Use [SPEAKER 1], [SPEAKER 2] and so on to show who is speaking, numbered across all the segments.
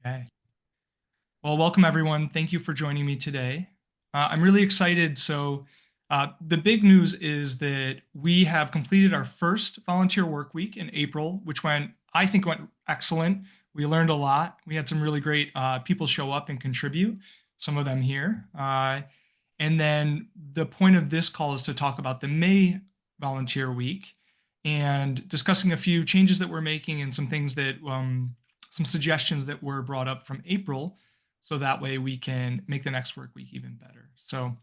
[SPEAKER 1] Okay. Well, welcome everyone. Thank you for joining me today. I'm really excited. The big news is that we have completed our first volunteer work week in April, which I think went excellent. We learned a lot. We had some really great people show up and contribute, some of them here. And then the point of this call is to talk about the May volunteer week and discussing a few changes that we're making and some suggestions that were brought up from April, so that way we can make the next work week even better. So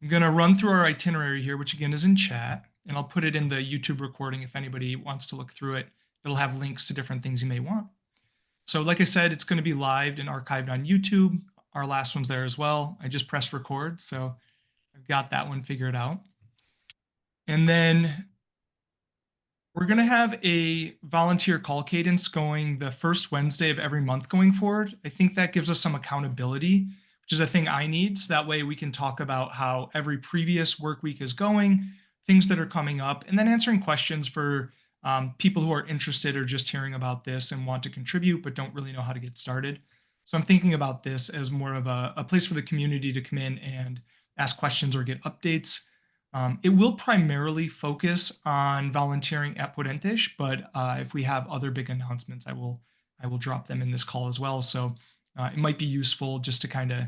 [SPEAKER 1] I'm going to run through our itinerary here, which again is in chat, and I'll put it in the YouTube recording if anybody wants to look through it. It'll have links to different things you may want. So like I said, it's going to be live and archived on YouTube. Our last one's there as well. I just pressed record, so I've got that one figured out. And then we're going to have a volunteer call cadence going the first Wednesday of every month going forward. I think that gives us some accountability, which is a thing I need. So that way we can talk about how every previous work week is going, things that are coming up, and then answering questions for people who are interested or just hearing about this and want to contribute but don't really know how to get started. So I'm thinking about this as more of a place for the community to come in and ask questions or get updates. It will primarily focus on volunteering at Podentes, but if we have other big announcements, I will drop them in this call as well. So it might be useful just to kind of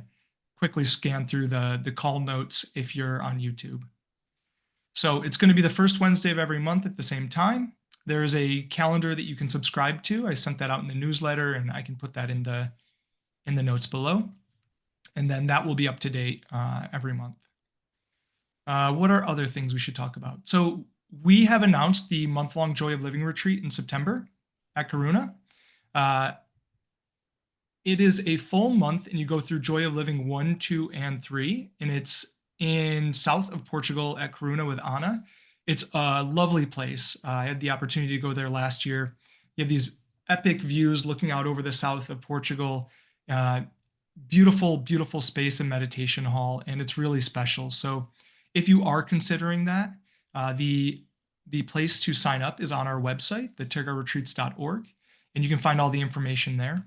[SPEAKER 1] quickly scan through the call notes if you're on YouTube. So it's going to be the first Wednesday of every month at the same time. There is a calendar that you can subscribe to. I sent that out in the newsletter, and I can put that in the notes below. And then that will be up to date every month. What are other things we should talk about? So we have announced the month-long Joy of Living retreat in September at Karuna. It is a full month, and you go through Joy of Living 1, 2, and 3, and it's in south of Portugal at Karuna with Anna. It's a lovely place. I had the opportunity to go there last year. You have these epic views looking out over the south of Portugal. Beautiful, beautiful space and meditation hall, and it's really special. So if you are considering that, the place to sign up is on our website, thetirgarretreats.org, and you can find all the information there.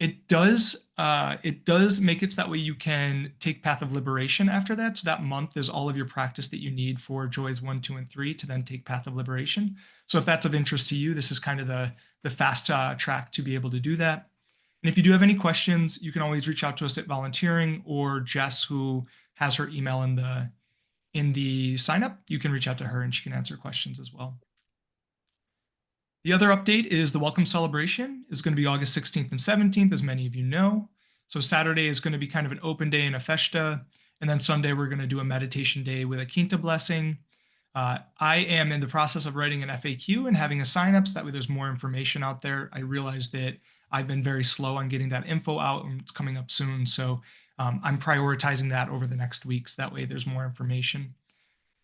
[SPEAKER 1] It does make it so that way you can take Path of Liberation after that. So that month is all of your practice that you need for Joys 1, 2, and 3 to then take Path of Liberation. So if that's of interest to you, this is kind of the fast track to be able to do that. And if you do have any questions, you can always reach out to us at volunteering, or Jess, who has her email in the sign up. You can reach out to her and she can answer questions as well. The other update is the welcome celebration is going to be August 16th and 17th, as many of you know. So Saturday is going to be kind of an open day and a festa. And then Sunday, we're going to do a meditation day with a quinta blessing. I am in the process of writing an FAQ and having a sign up, so that way there's more information out there. I realize that I've been very slow on getting that info out, and it's coming up soon. So I'm prioritizing that over the next week, so that way there's more information.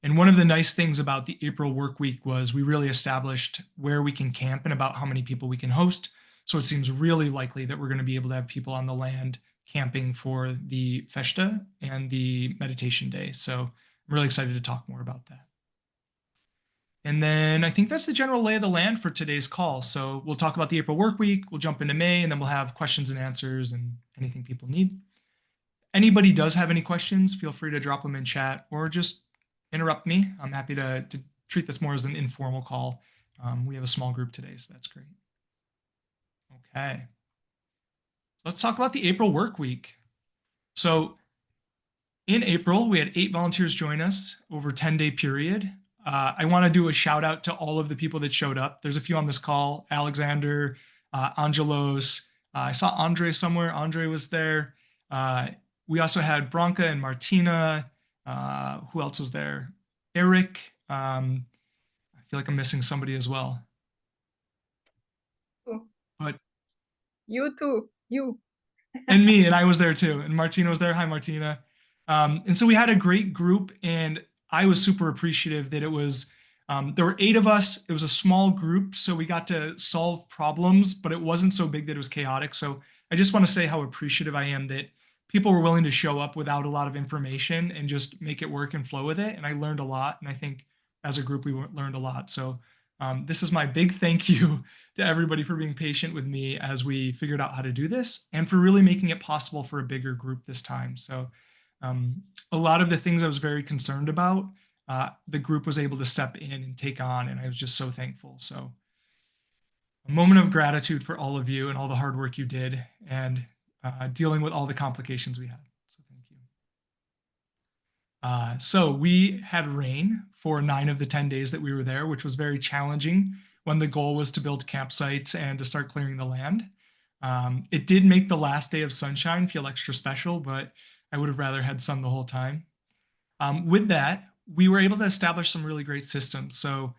[SPEAKER 1] And one of the nice things about the April work week was we really established where we can camp and about how many people we can host. So it seems really likely that we're going to be able to have people on the land camping for the festa and the meditation day. So I'm really excited to talk more about that. And then I think that's the general lay of the land for today's call. So we'll talk about the April work week, we'll jump into May, and then we'll have questions and answers and anything people need. Anybody does have any questions, feel free to drop them in chat or just interrupt me. I'm happy to treat this more as an informal call. We have a small group today, so that's great. Okay. Let's talk about the April work week. So in April, we had 8 volunteers join us over a 10-day period. I want to do a shout out to all of the people that showed up. There's a few on this call: Alexander, Angelos. I saw Andre somewhere. Andre was there. We also had Branca and Martina. Who else was there? Eric. I feel like I'm missing somebody as well. But
[SPEAKER 2] you too. You.
[SPEAKER 1] And me, and I was there too. And Martina was there. Hi, Martina. And so we had a great group, and I was super appreciative that it was, there were 8 of us. It was a small group, so we got to solve problems, but it wasn't so big that it was chaotic. So I just want to say how appreciative I am that people were willing to show up without a lot of information and just make it work and flow with it. And I learned a lot. And I think as a group, we learned a lot. So This is my big thank you to everybody for being patient with me as we figured out how to do this and for really making it possible for a bigger group this time. So, um, a lot of the things I was very concerned about, the group was able to step in and take on, and I was just so thankful. So, a moment of gratitude for all of you and all the hard work you did and dealing with all the complications we had. So, thank you. So we had rain for 9 of the 10 days that we were there, which was very challenging when the goal was to build campsites and to start clearing the land. It did make the last day of sunshine feel extra special, but I would have rather had sun the whole time. With that, we were able to establish some really great systems. So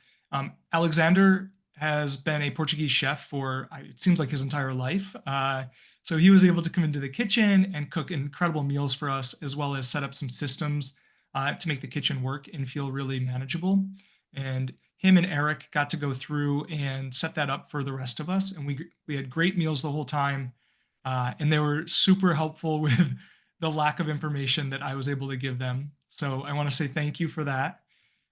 [SPEAKER 1] Alexander has been a Portuguese chef for it seems like his entire life. So he was able to come into the kitchen and cook incredible meals for us, as well as set up some systems to make the kitchen work and feel really manageable. And him and Eric got to go through and set that up for the rest of us, and we had great meals the whole time, and they were super helpful with the lack of information that I was able to give them. So I want to say thank you for that.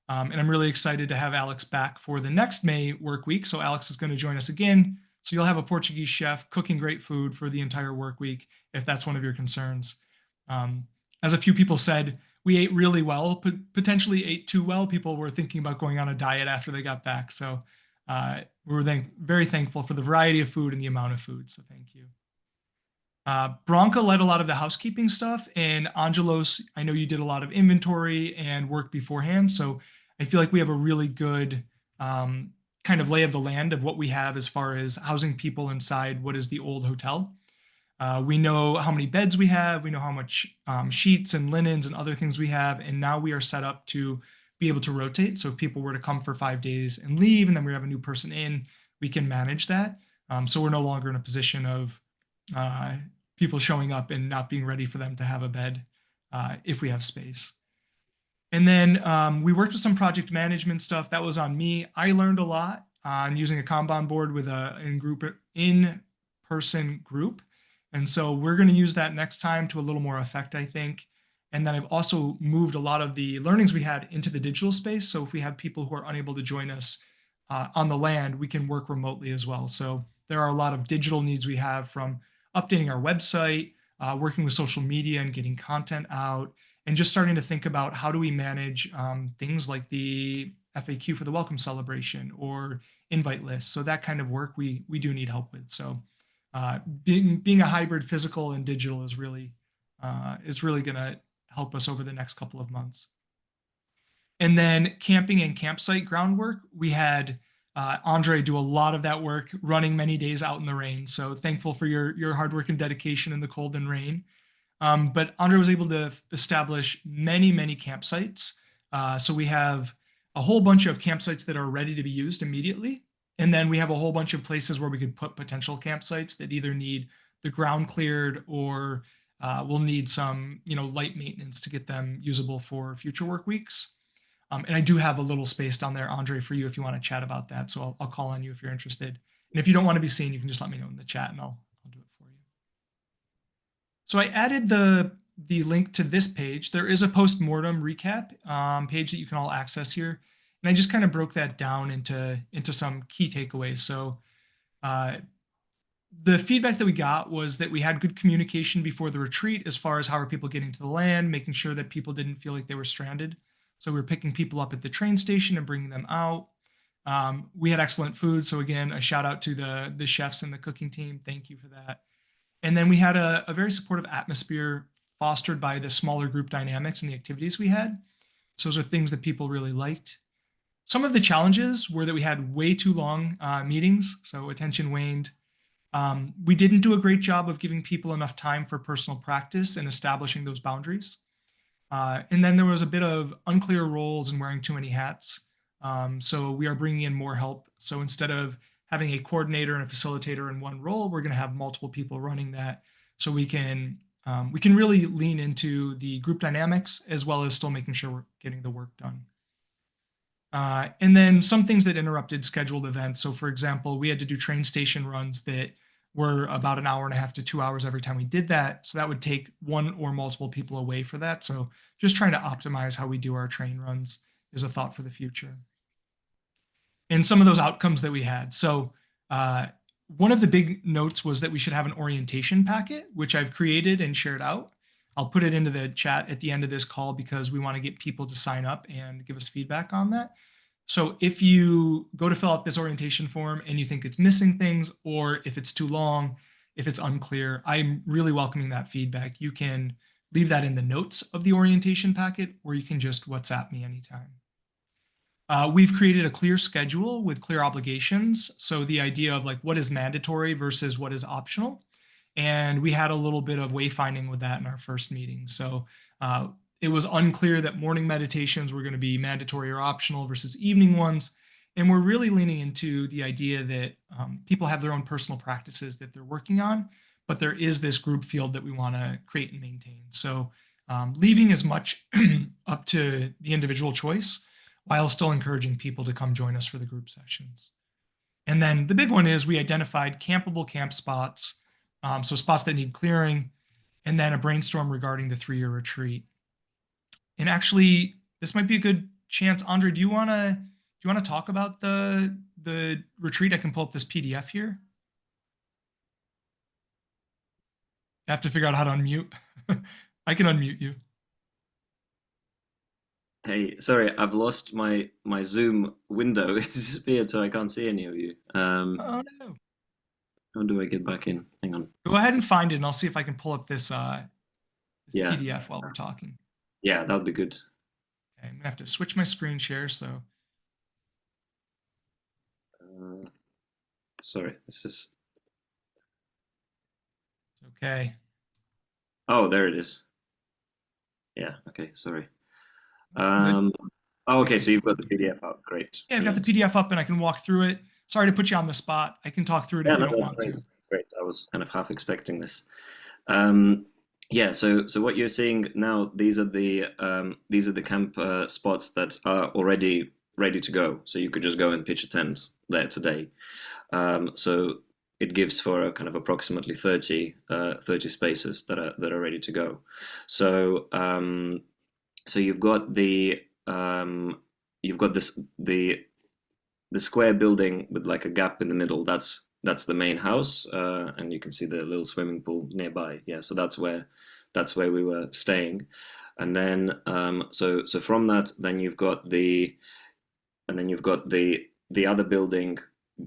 [SPEAKER 1] And I'm really excited to have Alex back for the next May work week. So Alex is going to join us again. So you'll have a Portuguese chef cooking great food for the entire work week, if that's one of your concerns. Um, as a few people said, we ate really well, potentially ate too well. People were thinking about going on a diet after they got back. So we were very thankful for the variety of food and the amount of food. So thank you. Bronca led a lot of the housekeeping stuff, and Angelos, I know you did a lot of inventory and work beforehand. So I feel like we have a really good kind of lay of the land of what we have as far as housing people inside what is the old hotel. We know how many beds we have, we know how much sheets and linens and other things we have, and now we are set up to be able to rotate. So if people were to come for 5 days and leave, and then we have a new person in, we can manage that. So we're no longer in a position of uh, people showing up and not being ready for them to have a bed if we have space. And then we worked with some project management stuff that was on me. I learned a lot on using a Kanban board with a in person group. And so we're going to use that next time to a little more effect, I think. And then I've also moved a lot of the learnings we had into the digital space. So if we have people who are unable to join us on the land, we can work remotely as well. So there are a lot of digital needs we have, from updating our website, working with social media and getting content out, and just starting to think about how do we manage things like the FAQ for the welcome celebration or invite lists. So that kind of work we do need help with. So being a hybrid physical and digital is really going to help us over the next couple of months. And then camping and campsite groundwork, we had Andre do a lot of that work, running many days out in the rain. So thankful for your hard work and dedication in the cold and rain. But Andre was able to establish many campsites. So we have a whole bunch of campsites that are ready to be used immediately. And then we have a whole bunch of places where we could put potential campsites that either need the ground cleared or will need some, light maintenance to get them usable for future work weeks. And I do have a little space down there, Andre, for you if you want to chat about that. So I'll call on you if you're interested. And if you don't want to be seen, you can just let me know in the chat and I'll do it for you. So I added the link to this page. There is a post-mortem recap page that you can all access here. And I just kind of broke that down into some key takeaways. So the feedback that we got was that we had good communication before the retreat as far as how are people getting to the land, making sure that people didn't feel like they were stranded. So we were picking people up at the train station and bringing them out. We had excellent food. So again, a shout out to the chefs and the cooking team. Thank you for that. And then we had a very supportive atmosphere fostered by the smaller group dynamics and the activities we had. So those are things that people really liked. Some of the challenges were that we had way too long meetings, so attention waned. We didn't do a great job of giving people enough time for personal practice and establishing those boundaries. And then there was a bit of unclear roles and wearing too many hats. So we are bringing in more help. So instead of having a coordinator and a facilitator in one role, we're going to have multiple people running that. So we can really lean into the group dynamics as well as still making sure we're getting the work done. And then some things that interrupted scheduled events. So for example, we had to do train station runs that were about an hour and a half to 2 hours every time we did that. So that would take one or multiple people away for that. So just trying to optimize how we do our train runs is a thought for the future. and some of those outcomes that we had. So one of the big notes was that we should have an orientation packet, which I've created and shared out. I'll put it into the chat at the end of this call because we want to get people to sign up and give us feedback on that. So if you go to fill out this orientation form and you think it's missing things, or if it's too long, if it's unclear, I'm really welcoming that feedback. You can leave that in the notes of the orientation packet, or you can just WhatsApp me anytime. We've created a clear schedule with clear obligations. So the idea of like what is mandatory versus what is optional. And we had a little bit of wayfinding with that in our first meeting. So it was unclear that morning meditations were going to be mandatory or optional versus evening ones. And we're really leaning into the idea that people have their own personal practices that they're working on, but there is this group field that we want to create and maintain. So leaving as much up to the individual choice while still encouraging people to come join us for the group sessions. And then the big one is we identified campable camp spots, so spots that need clearing, and then a brainstorm regarding the 3-year retreat. And actually, this might be a good chance. Andre, do you want to talk about the retreat? I can pull up this PDF here. I have to figure out how to unmute. I can unmute you.
[SPEAKER 3] Hey, sorry, I've lost my Zoom window. It's disappeared, so I can't see any of you.
[SPEAKER 1] Oh no!
[SPEAKER 3] How do I get back in? Hang on.
[SPEAKER 1] Go ahead and find it, and I'll see if I can pull up this
[SPEAKER 3] Yeah.
[SPEAKER 1] PDF while we're talking.
[SPEAKER 3] Yeah, that would be good.
[SPEAKER 1] Okay, I'm gonna have to switch my screen share. So,
[SPEAKER 3] sorry, this is.
[SPEAKER 1] Okay.
[SPEAKER 3] Oh, there it is. Yeah. Okay. Sorry. Oh, okay. So you've got the PDF up. Great.
[SPEAKER 1] Yeah, I've got the PDF up and I can walk through it. Sorry to put you on the spot. I can talk through it if you don't want to.
[SPEAKER 3] Great. I was kind of half expecting this. Yeah. So what you're seeing now, these are the camp spots that are already ready to go. So you could just go and pitch a tent there today. So it gives for a kind of approximately 30 spaces that are ready to go. So so you've got the square building with like a gap in the middle. That's the main house, and you can see the little swimming pool nearby. Yeah, so that's where we were staying, and then so from that, then you've got the other building,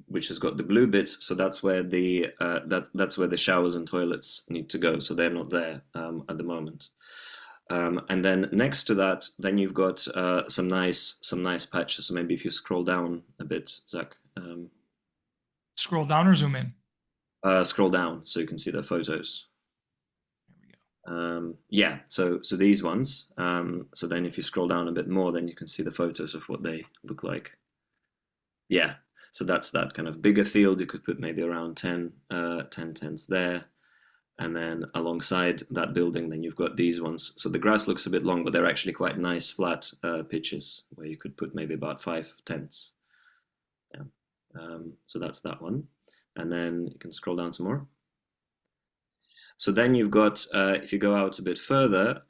[SPEAKER 3] which has got the blue bits. So that's where that's where the showers and toilets need to go. So they're not there at the moment. And then next to that, then you've got some nice patches. So maybe if you scroll down a bit, Zach.
[SPEAKER 1] Scroll down or zoom in?
[SPEAKER 3] Scroll down so you can see the photos.
[SPEAKER 1] There we go.
[SPEAKER 3] Yeah, so these ones. So then if you scroll down a bit more, then you can see the photos of what they look like. Yeah, so that's that kind of bigger field. You could put maybe around 10 tents there. And then alongside that building, then you've got these ones. So the grass looks a bit long, but they're actually quite nice flat pitches where you could put maybe about 5 tents. Yeah. So that's that one. And then you can scroll down some more. So then you've got, if you go out a bit further,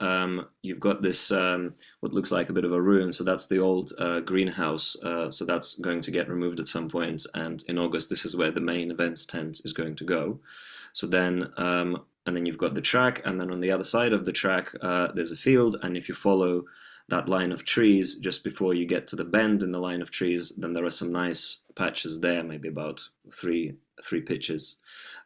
[SPEAKER 3] you've got this, what looks like a bit of a ruin. So that's the old greenhouse. So that's going to get removed at some point. And in August, this is where the main events tent is going to go. So then, and then you've got the track, and then on the other side of the track, there's a field. And if you follow that line of trees, just before you get to the bend in the line of trees, then there are some nice patches there, maybe about three pitches.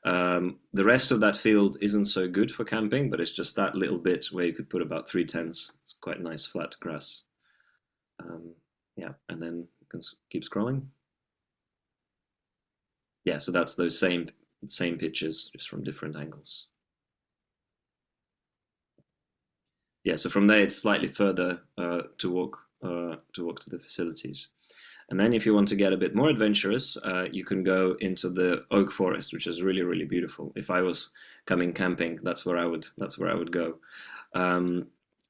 [SPEAKER 3] The rest of that field isn't so good for camping, but it's just that little bit where you could put about 3 tents. It's quite nice flat grass. Yeah, and then you can keep scrolling. Yeah, so that's those same pitches, just from different angles. Yeah, so from there it's slightly further to walk to the facilities. And then if you want to get a bit more adventurous, you can go into the oak forest, which is really, really beautiful. If I was coming camping, that's where I would go.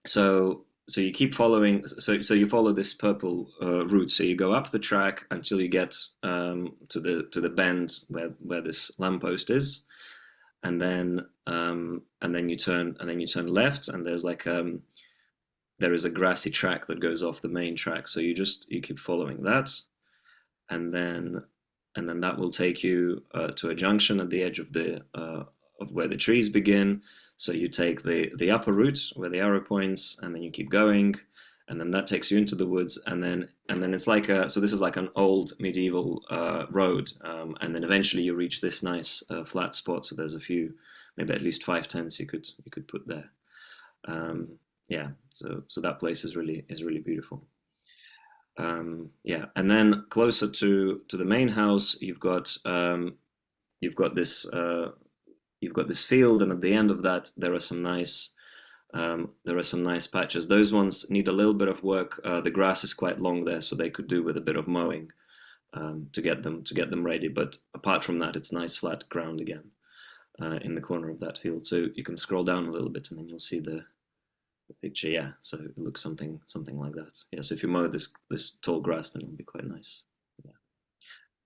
[SPEAKER 3] So you keep following. So you follow this purple route. So you go up the track until you get to the bend where this lamppost is, and then you turn left, and there's like there is a grassy track that goes off the main track. So you keep following that, and then that will take you to a junction at the edge of the of where the trees begin. So you take the upper route where the arrow points, and then you keep going, and then that takes you into the woods, and then it's like so this is like an old medieval road, and then eventually you reach this nice flat spot. So there's a few, maybe at least 5 tents you could put there. Yeah, so that place is really beautiful. Yeah, and then closer to the main house, you've got this field, and at the end of that there are some nice patches. Those ones need a little bit of work. The grass is quite long there, so they could do with a bit of mowing to get them ready. But apart from that, it's nice flat ground again in the corner of that field. So you can scroll down a little bit, and then you'll see the picture. Yeah, so it looks something like that. Yeah, so if you mow this tall grass, then it'll be quite nice. Yeah,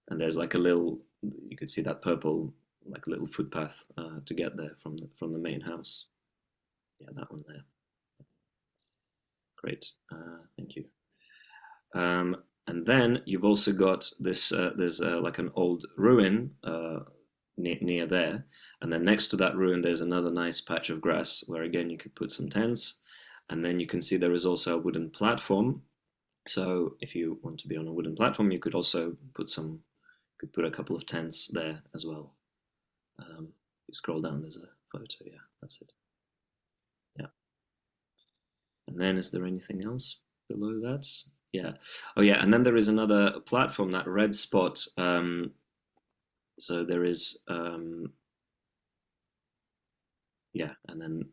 [SPEAKER 3] and there's like a little, you could see that purple like little footpath to get there from the main house. Yeah, that one there. Great, thank you. And then you've also got this. There's like an old ruin near there, and then next to that ruin there's another nice patch of grass where again you could put some tents. And then you can see there is also a wooden platform. So if you want to be on a wooden platform, you could also put a couple of tents there as well. You scroll down, there's a photo. Yeah, that's it. Yeah. And then is there anything else below that? Yeah. Oh yeah, and then there is another platform, that red spot. So there is yeah, and then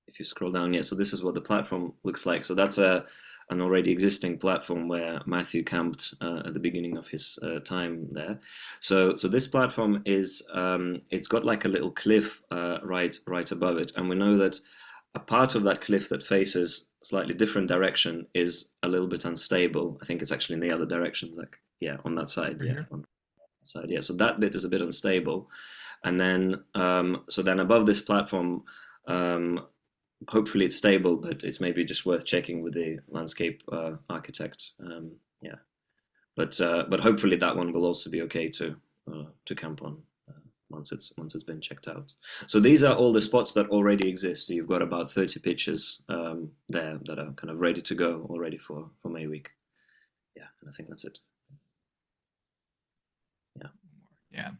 [SPEAKER 3] if you scroll down, yeah, so this is what the platform looks like. So that's an already existing platform where Matthew camped at the beginning of his time there. So this platform is, it's got like a little cliff right above it, and we know that a part of that cliff that faces a slightly different direction is a little bit unstable. I think it's actually in the other direction, like yeah, on that side, yeah, on that side, yeah. So that bit is a bit unstable, and then so then above this platform. Hopefully it's stable, but it's maybe just worth checking with the landscape architect. Yeah, but hopefully that one will also be okay to camp on once it's been checked out. So these are all the spots that already exist. So you've got about 30 pitches there that are kind of ready to go already for May week. Yeah, and I think that's it. Yeah.
[SPEAKER 1] Yeah.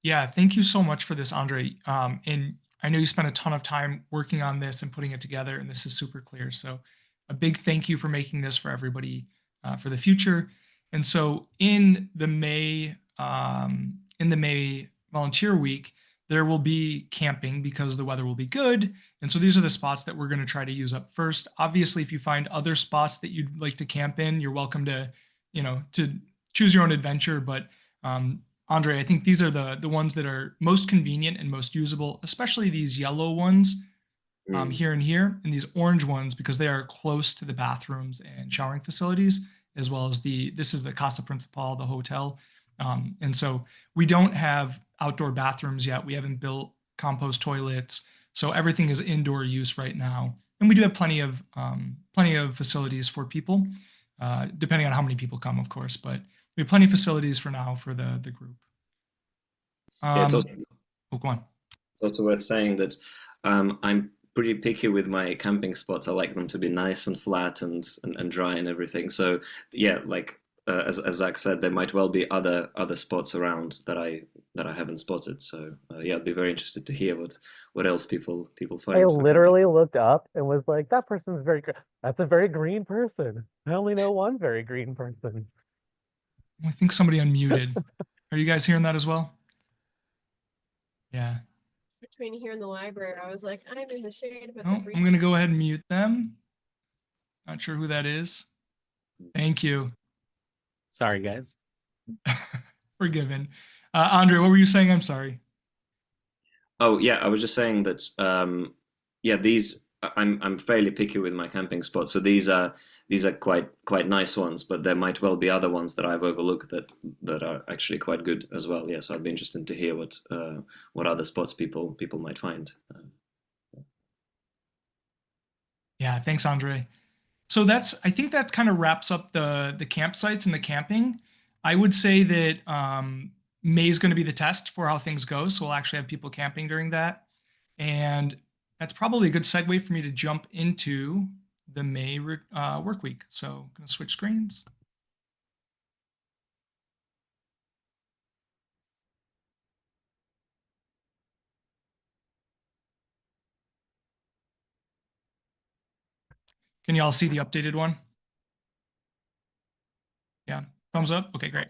[SPEAKER 1] Yeah. Thank you so much for this, Andre. And I know you spent a ton of time working on this and putting it together, and this is super clear. So a big thank you for making this for everybody for the future. And so in the May volunteer week, there will be camping because the weather will be good. And so these are the spots that we're going to try to use up first. Obviously, if you find other spots that you'd like to camp in, you're welcome to, to choose your own adventure. But Andre, I think these are the ones that are most convenient and most usable, especially these yellow ones here and here, and these orange ones because they are close to the bathrooms and showering facilities, as well as this is the Casa Principal, the hotel. And so we don't have outdoor bathrooms yet. We haven't built compost toilets. So everything is indoor use right now. And we do have plenty of facilities for people, depending on how many people come, of course, but we have plenty of facilities for now for the group.
[SPEAKER 3] Yeah, it's also,
[SPEAKER 1] go on.
[SPEAKER 3] It's also worth saying that I'm pretty picky with my camping spots. I like them to be nice and flat and dry and everything. So yeah, like as Zach said, there might well be other spots around that I haven't spotted. So yeah, I'd be very interested to hear what else people find.
[SPEAKER 4] I literally looked up and was like, that person's that's a very green person. I only know one very green person.
[SPEAKER 1] I think somebody unmuted. Are you guys hearing that as well? Yeah.
[SPEAKER 5] Between here and the library, I was like, I'm in the shade. But
[SPEAKER 1] oh, I'm going to go ahead and mute them. Not sure who that is. Thank you.
[SPEAKER 4] Sorry, guys.
[SPEAKER 1] Forgiven. Andre, what were you saying? I'm sorry.
[SPEAKER 3] Oh, yeah, I was just saying that, yeah, these, I'm fairly picky with my camping spots. So these are quite nice ones, but there might well be other ones that I've overlooked that are actually quite good as well. Yeah, so I'd be interested to hear what other spots people might find.
[SPEAKER 1] Yeah, thanks, Andre. So I think that kind of wraps up the campsites and the camping. I would say that May is going to be the test for how things go. So we'll actually have people camping during that. And that's probably a good segue for me to jump into the May work week. So I'm going to switch screens. Can you all see the updated one? Yeah, thumbs up. Okay, great.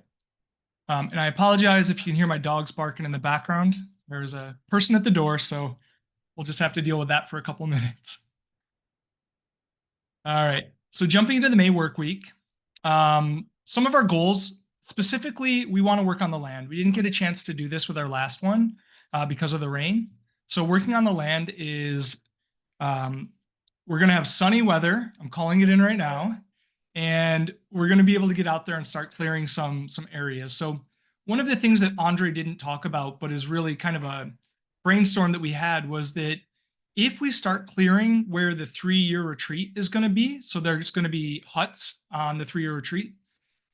[SPEAKER 1] And I apologize if you can hear my dogs barking in the background. There's a person at the door, so we'll just have to deal with that for a couple minutes. All right. So jumping into the May work week, some of our goals, specifically, we want to work on the land. We didn't get a chance to do this with our last one because of the rain. So working on the land is we're going to have sunny weather. I'm calling it in right now. And we're going to be able to get out there and start clearing some areas. So one of the things that Andre didn't talk about, but is really kind of a brainstorm that we had, was that if we start clearing where the 3-year retreat is going to be, so there's going to be huts on the 3-year retreat.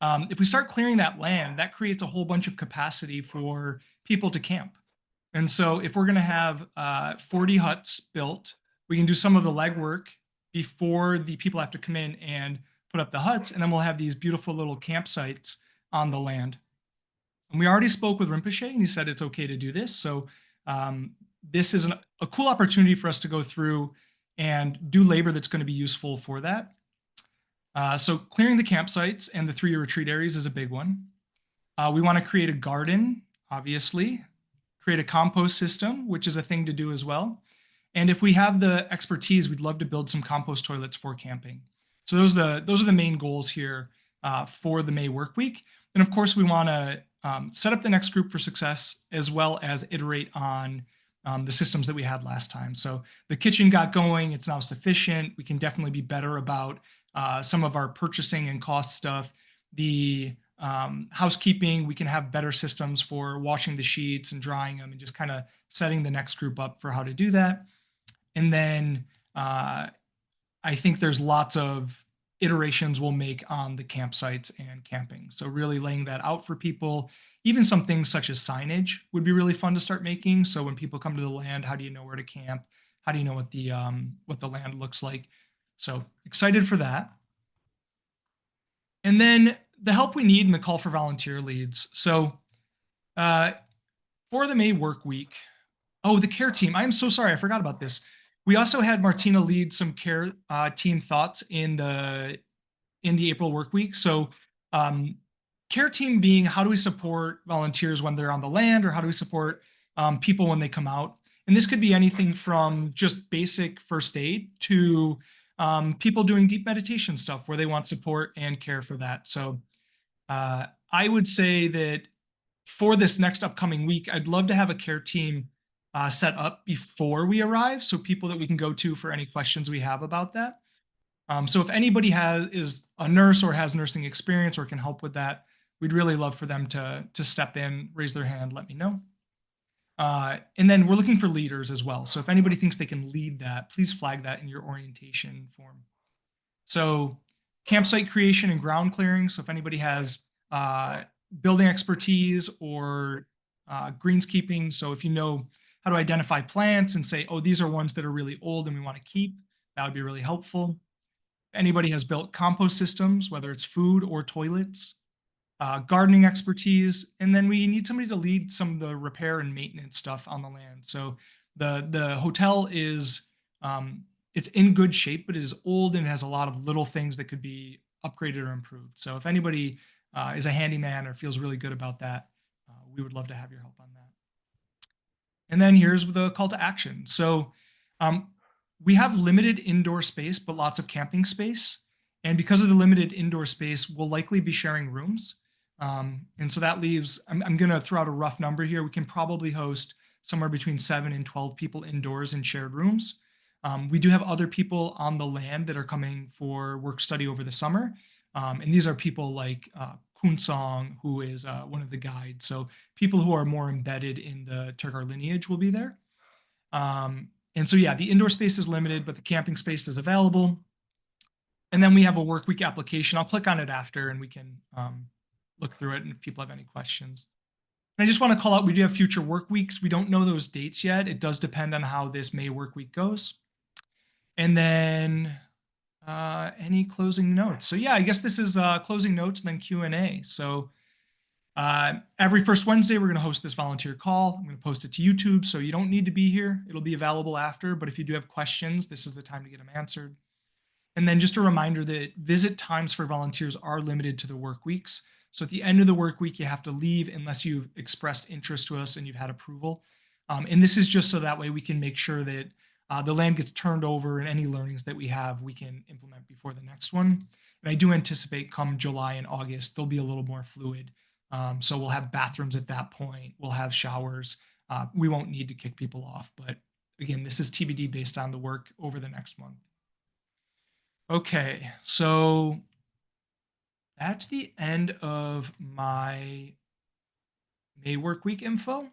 [SPEAKER 1] If we start clearing that land, that creates a whole bunch of capacity for people to camp. And so if we're going to have 40 huts built, we can do some of the legwork before the people have to come in and put up the huts, and then we'll have these beautiful little campsites on the land. And we already spoke with Rinpoche, and he said it's okay to do this. So this is a cool opportunity for us to go through and do labor that's going to be useful for that. So clearing the campsites and the 3-year retreat areas is a big one. We want to create a garden, obviously, create a compost system, which is a thing to do as well. And if we have the expertise, we'd love to build some compost toilets for camping. So those are the main goals here for the May work week. And of course, we want to set up the next group for success, as well as iterate on the systems that we had last time. So the kitchen got going, it's now sufficient. We can definitely be better about some of our purchasing and cost stuff. The housekeeping, we can have better systems for washing the sheets and drying them and just kind of setting the next group up for how to do that. And then I think there's lots of iterations we'll make on the campsites and camping. So really laying that out for people. Even some things such as signage would be really fun to start making. So when people come to the land, how do you know where to camp? How do you know what the land looks like? So excited for that. And then the help we need and the call for volunteer leads. So for the May work week, oh, the care team. I'm so sorry, I forgot about this. We also had Martina lead some care team thoughts in the April work week. So care team being, how do we support volunteers when they're on the land, or how do we support people when they come out? And this could be anything from just basic first aid to people doing deep meditation stuff where they want support and care for that. So I would say that for this next upcoming week, I'd love to have a care team set up before we arrive, so people that we can go to for any questions we have about that. So if anybody is a nurse or has nursing experience or can help with that, we'd really love for them to step in, raise their hand, let me know. And then we're looking for leaders as well. So if anybody thinks they can lead that, please flag that in your orientation form. So campsite creation and ground clearing. So if anybody has building expertise or greenskeeping, so if you know how to identify plants and say, oh, these are ones that are really old and we want to keep, that would be really helpful. If anybody has built compost systems, whether it's food or toilets, gardening expertise, and then we need somebody to lead some of the repair and maintenance stuff on the land. So the hotel is it's in good shape, but it is old and it has a lot of little things that could be upgraded or improved. So if anybody is a handyman or feels really good about that, we would love to have your help on that. And then here's the call to action. So we have limited indoor space, but lots of camping space. And because of the limited indoor space, we'll likely be sharing rooms. And so that leaves, I'm going to throw out a rough number here. We can probably host somewhere between 7 and 12 people indoors in shared rooms. We do have other people on the land that are coming for work study over the summer. And these are people like Kunsong, who is one of the guides. So people who are more embedded in the Turgar lineage will be there. And so, yeah, the indoor space is limited, but the camping space is available. And then we have a work week application. I'll click on it after and we can look through it and if people have any questions. And I just want to call out, we do have future work weeks. We don't know those dates yet. It does depend on how this May work week goes. And then any closing notes? So yeah, I guess this is closing notes and then Q&A. So every first Wednesday, we're going to host this volunteer call. I'm going to post it to YouTube, so you don't need to be here. It'll be available after, but if you do have questions, this is the time to get them answered. And then just a reminder that visit times for volunteers are limited to the work weeks. So at the end of the work week, you have to leave unless you've expressed interest to us and you've had approval. And this is just so that way we can make sure that the land gets turned over and any learnings that we have, we can implement before the next one. And I do anticipate come July and August, they'll be a little more fluid. So we'll have bathrooms at that point. We'll have showers. We won't need to kick people off. But again, this is TBD based on the work over the next month. Okay, so that's the end of my May work week info.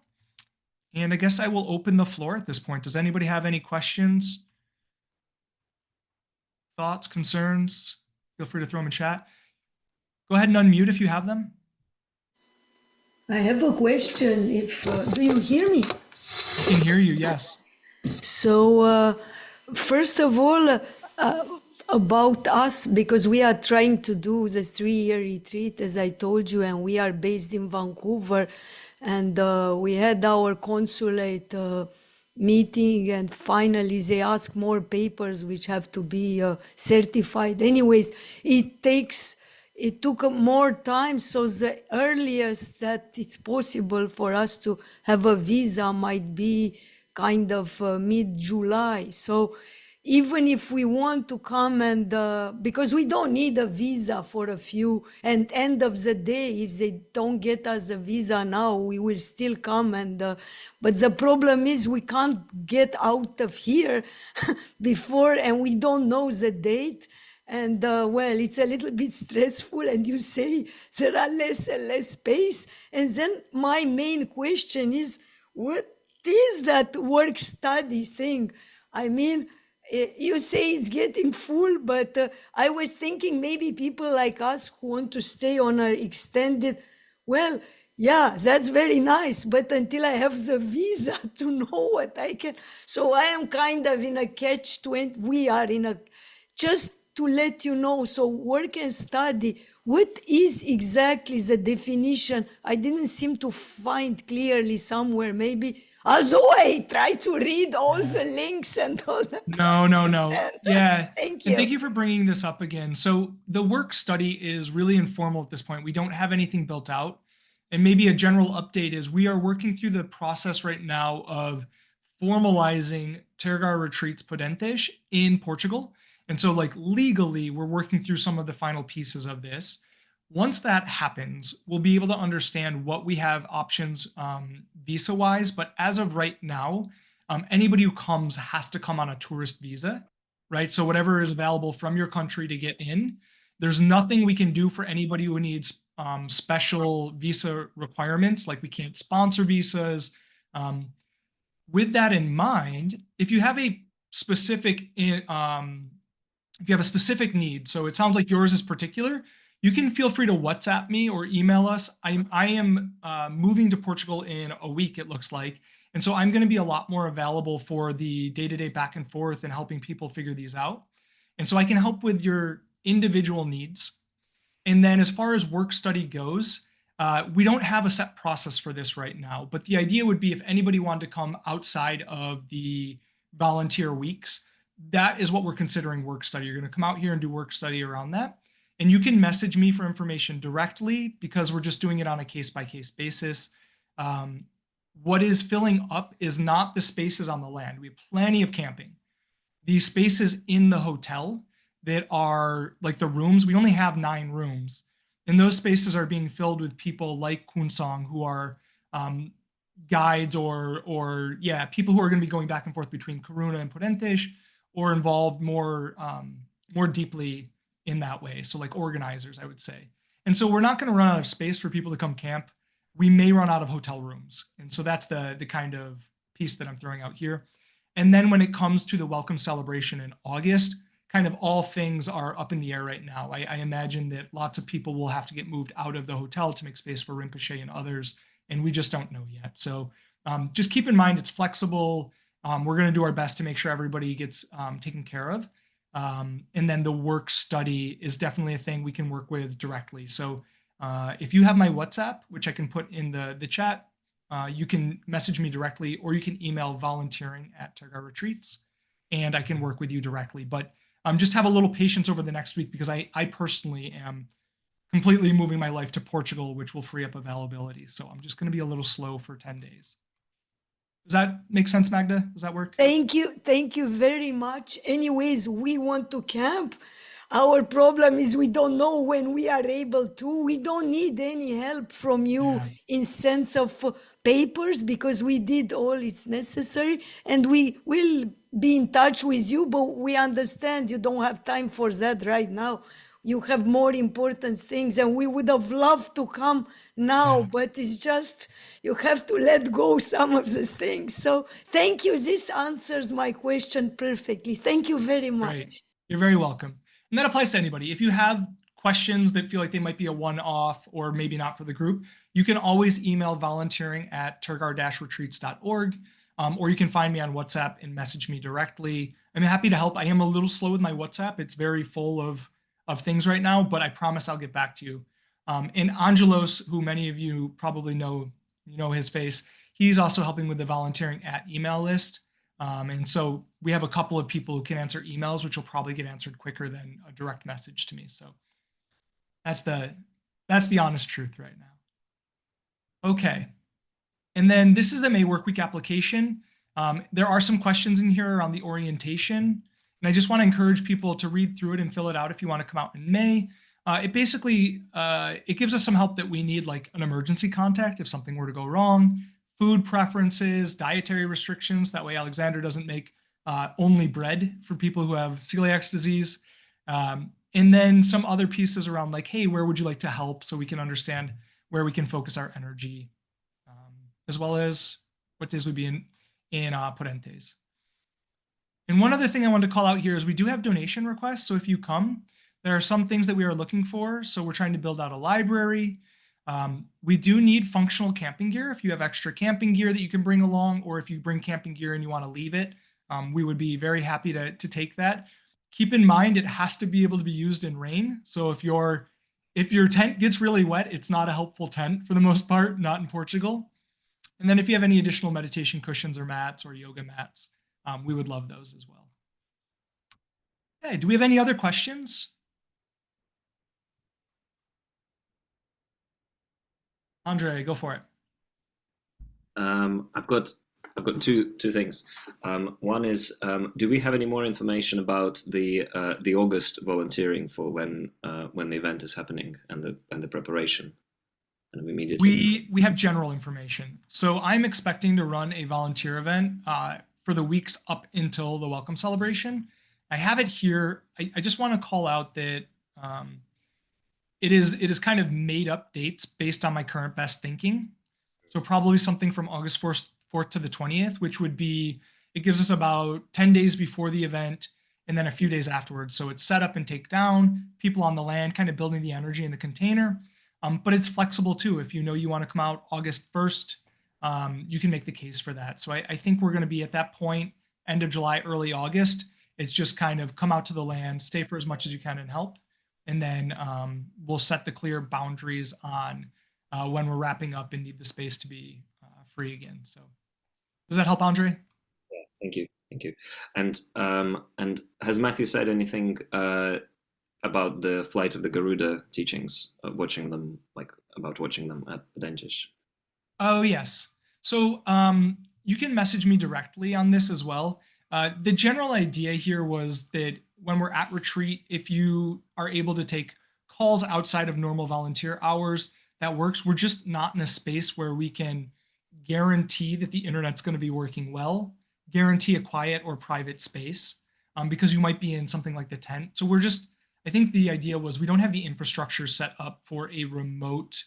[SPEAKER 1] And I guess I will open the floor at this point. Does anybody have any questions, thoughts, concerns? Feel free to throw them in chat. Go ahead and unmute if you have them.
[SPEAKER 6] I have a question. Do you hear me?
[SPEAKER 1] I can hear you, yes.
[SPEAKER 6] So, first of all, about us, because we are trying to do this 3-year retreat, as I told you, and we are based in Vancouver, and we had our consulate meeting, and finally they ask more papers which have to be certified. Anyways, it took more time, so the earliest that it's possible for us to have a visa might be kind of mid-July. So even if we want to come and, because we don't need a visa for a few, and end of the day, if they don't get us a visa now, we will still come. And but the problem is we can't get out of here before, and we don't know the date. And well, it's a little bit stressful, and you say there are less and less space. And then my main question is, what is that work study thing? I mean, you say it's getting full, but I was thinking maybe people like us who want to stay on our extended, well, yeah, that's very nice, but until I have the visa to know what I can. So I am kind of in a catch-20. We are in a, just to let you know, so work and study, what is exactly the definition? I didn't seem to find clearly somewhere, maybe. Although I try to read all the links and all that.
[SPEAKER 1] No. Yeah.
[SPEAKER 6] Thank you.
[SPEAKER 1] And thank you for bringing this up again. So the work study is really informal at this point. We don't have anything built out. And maybe a general update is we are working through the process right now of formalizing Tergar Retreats Podentes in Portugal. And so like legally, we're working through some of the final pieces of this. Once that happens, we'll be able to understand what we have options visa-wise. But as of right now, anybody who comes has to come on a tourist visa, right? So whatever is available from your country to get in, there's nothing we can do for anybody who needs special visa requirements, like we can't sponsor visas. With that in mind, if you have a specific need, so it sounds like yours is particular, you can feel free to WhatsApp me or email us. I am moving to Portugal in a week, it looks like. And so I'm going to be a lot more available for the day-to-day back and forth and helping people figure these out. And so I can help with your individual needs. And then as far as work study goes, we don't have a set process for this right now. But the idea would be if anybody wanted to come outside of the volunteer weeks, that is what we're considering work study. You're going to come out here and do work study around that. And you can message me for information directly because we're just doing it on a case-by-case basis. What is filling up is not the spaces on the land. We have plenty of camping. These spaces in the hotel that are like the rooms, we only have 9 rooms. And those spaces are being filled with people like Kunsong who are guides or people who are going to be going back and forth between Coruna and Podentes or involved more deeply in that way. So like organizers, I would say. And so we're not going to run out of space for people to come camp. We may run out of hotel rooms. And so that's the kind of piece that I'm throwing out here. And then when it comes to the welcome celebration in August, kind of all things are up in the air right now. I imagine that lots of people will have to get moved out of the hotel to make space for Rinpoche and others, and we just don't know yet. So just keep in mind it's flexible. We're going to do our best to make sure everybody gets taken care of. And then the work study is definitely a thing we can work with directly. So if you have my WhatsApp, which I can put in the chat, you can message me directly, or you can email volunteering@Tergar Retreats, and I can work with you directly. But just have a little patience over the next week, because I personally am completely moving my life to Portugal, which will free up availability. So I'm just going to be a little slow for 10 days. Does that make sense, Magda? Does that work?
[SPEAKER 6] Thank you very much. Anyways, we want to camp. Our problem is we don't know when we are able to. We don't need any help from you
[SPEAKER 1] Yeah.
[SPEAKER 6] in sense of papers, because we did all it's necessary, and we will be in touch with you, but we understand you don't have time for that right now. You have more important things, and we would have loved to come now,
[SPEAKER 1] Yeah.
[SPEAKER 6] but it's just you have to let go some of these things. So thank you. This answers my question perfectly. Thank you very much.
[SPEAKER 1] Great. You're very welcome. And that applies to anybody. If you have questions that feel like they might be a one-off or maybe not for the group, you can always email volunteering@tergar-retreats.org, or you can find me on WhatsApp and message me directly. I'm happy to help. I am a little slow with my WhatsApp. It's very full of things right now, but I promise I'll get back to you. And Angelos, who many of you probably know, you know his face, he's also helping with the volunteering at email list. And so we have a couple of people who can answer emails, which will probably get answered quicker than a direct message to me. So that's the honest truth right now. Okay. And then this is the May Workweek application. There are some questions in here around the orientation. And I just want to encourage people to read through it and fill it out if you want to come out in May. It basically, it gives us some help that we need, like an emergency contact if something were to go wrong, food preferences, dietary restrictions. That way Alexander doesn't make only bread for people who have celiac disease. And then some other pieces around like, hey, where would you like to help, so we can understand where we can focus our energy, as well as what days would be in Podentes. And one other thing I wanted to call out here is we do have donation requests. So if you come, there are some things that we are looking for. So we're trying to build out a library. We do need functional camping gear. If you have extra camping gear that you can bring along, or if you bring camping gear and you want to leave it, we would be very happy to take that. Keep in mind, it has to be able to be used in rain. So if your tent gets really wet, it's not a helpful tent for the most part, not in Portugal. And then if you have any additional meditation cushions or mats or yoga mats, we would love those as well. Okay, do we have any other questions? Andre, go for it.
[SPEAKER 3] I've got two things. One is, do we have any more information about the August volunteering for when the event is happening and the preparation? And immediately
[SPEAKER 1] we have general information. So I'm expecting to run a volunteer event for the weeks up until the welcome celebration. I have it here. I just want to call out that it is kind of made up dates based on my current best thinking. So probably something from August 4th to the 20th, which would be, it gives us about 10 days before the event and then a few days afterwards. So it's set up and take down, people on the land, kind of building the energy in the container. But it's flexible too. If you know you want to come out August 1st, you can make the case for that. So I think we're going to be at that point, end of July, early August. It's just kind of come out to the land, stay for as much as you can and help. And then we'll set the clear boundaries on when we're wrapping up and need the space to be free again. So does that help, Andre?
[SPEAKER 3] Yeah, thank you. And has Matthew said anything about the Flight of the Garuda teachings, watching them at Podentes?
[SPEAKER 1] Oh, yes. So you can message me directly on this as well. The general idea here was that when we're at retreat, if you are able to take calls outside of normal volunteer hours, that works. We're just not in a space where we can guarantee that the internet's going to be working well, guarantee a quiet or private space, because you might be in something like the tent. So I think the idea was we don't have the infrastructure set up for a remote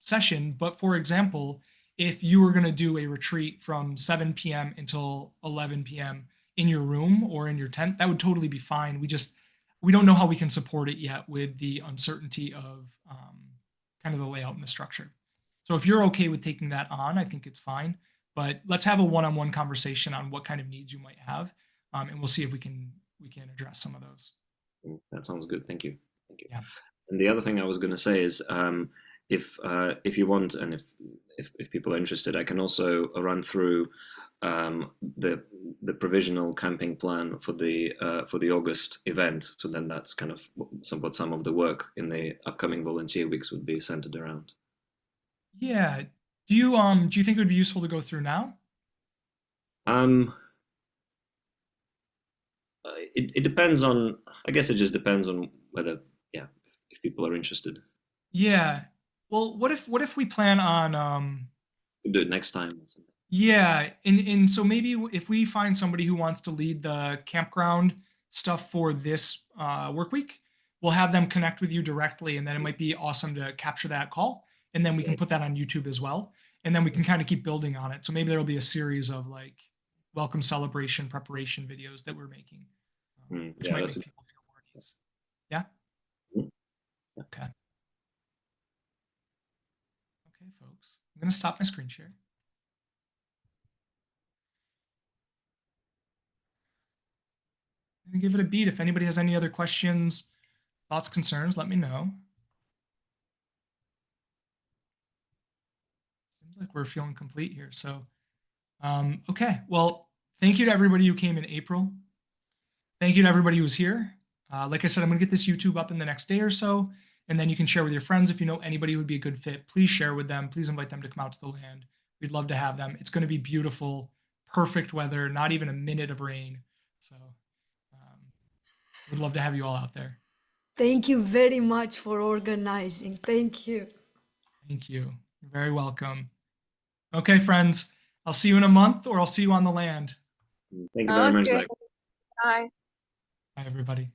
[SPEAKER 1] session. But for example, if you were going to do a retreat from 7 p.m. until 11 p.m., in your room or in your tent, that would totally be fine. We don't know how we can support it yet with the uncertainty of kind of the layout and the structure. So if you're okay with taking that on, I think it's fine. But let's have a one-on-one conversation on what kind of needs you might have, and we'll see if we can address some of those.
[SPEAKER 3] That sounds good. Thank you. Thank you.
[SPEAKER 1] Yeah.
[SPEAKER 3] And the other thing I was going to say is, if you want, and if people are interested, I can also run through the provisional camping plan for the August event. So then that's kind of what some of the work in the upcoming volunteer weeks would be centered around.
[SPEAKER 1] Yeah. Do you think it would be useful to go through now?
[SPEAKER 3] It depends on. I guess it just depends on whether, yeah, if people are interested.
[SPEAKER 1] Yeah. Well, what if we plan on
[SPEAKER 3] We'll do it next time or something.
[SPEAKER 1] yeah, and so maybe if we find somebody who wants to lead the campground stuff for this work week, we'll have them connect with you directly, and then it might be awesome to capture that call, and then we can put that on YouTube as well, and then we can kind of keep building on it. So maybe there'll be a series of like welcome celebration preparation videos that we're making, which might make people feel more at ease. Yeah. Okay. Okay, folks. I'm gonna stop my screen share. I'm gonna give it a beat. If anybody has any other questions, thoughts, concerns, let me know. Seems like we're feeling complete here. So, okay. Well, thank you to everybody who came in April. Thank you to everybody who was here. Like I said, I'm gonna get this YouTube up in the next day or so, and then you can share with your friends. If you know anybody who would be a good fit, please share with them. Please invite them to come out to the land. We'd love to have them. It's gonna be beautiful, perfect weather, not even a minute of rain. So we'd love to have you all out there.
[SPEAKER 6] Thank you very much for organizing. Thank you.
[SPEAKER 1] Thank you. You're very welcome. Okay, friends, I'll see you in a month, or I'll see you on the land.
[SPEAKER 3] Thank you very much,
[SPEAKER 2] Okay.
[SPEAKER 3] Zach.
[SPEAKER 2] Bye.
[SPEAKER 1] Bye, everybody.